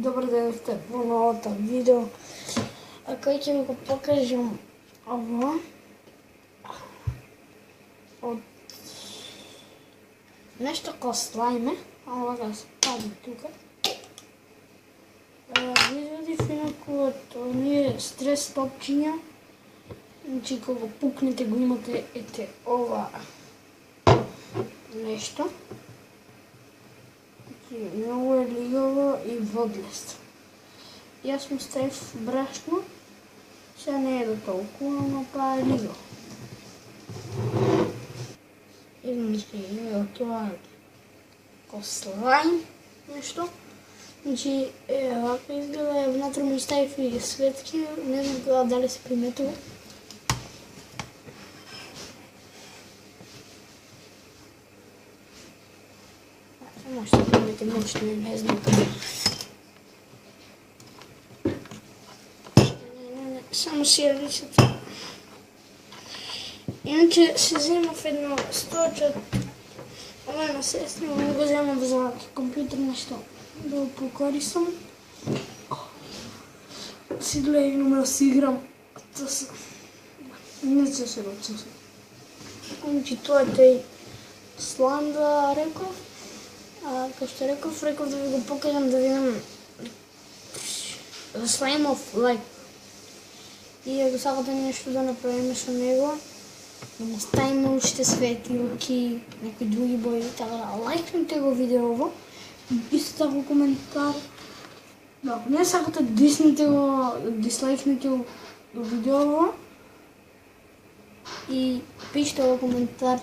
Добър ден, сте по новата видео. Кой ќе ви го покажем ово од нешто ко слайме, ова да се пади тука. Изгледи финако од оние стрес топчиња. Значи кога го пукнете го имате ете ова нешто. Много е лигаво и водлест. Јас му ставив брашно, сега не е до толкова, но па е лигаво. И значи тоа ко слайм нешто. Значи вака изгледа, внатре му ставив и светки, не знам тоа дали се приметува. Може да имате мощно, не знам. Само си ја личата. Иначе се вземав едно сточат. Ова е на сестра, но не го вземав за компјутер нешто. Да го покорисам. Си легнам да си играм. Не се рочам. Значи тоа е тој слайм да реков. Како што реков да ви го покажам да видам Slime of Life. И ако сакате нешто да направиме со него, да му ставиме уште светилки, некои други бои, така да лајкнете го видеово, пишете така коментар. Да, ако не сакате, диснете го, дислайкнете го видеово и пишете го коментар.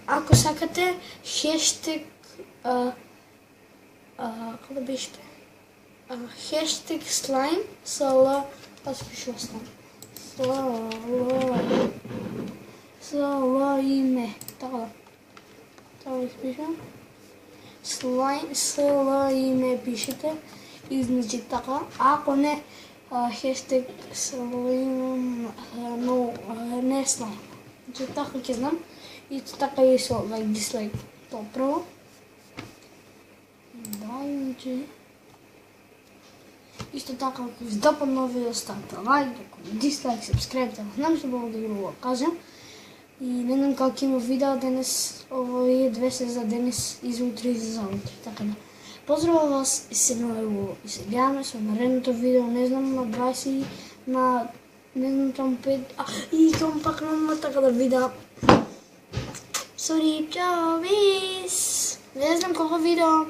Ако сакате, хештег како беше? Хештег слайм со Л, па се пишува слайм. С Л и М. Така да. Така да изпишам. Слайм с Л и М пишете. И значи така. Ако не, хештег слайм, но не слайм. Значи така ќе знам. И така и со лайк, дислайк. Тоа прво. Да, иначе. Исто така, ако ви допадна видео, ставте лайк, ако дислайк, сабскрайбте. Знам што мога да ви го кажам. И не знам како има видео денес, овие две се за денес и за утре и за утре. Така да. Поздравам вас и се ново и се гледаме со наредното видео, не знам на 20, на не знам там 5, и към пак на така да видео. Sorry, ciao, bis! Не знам колко видео.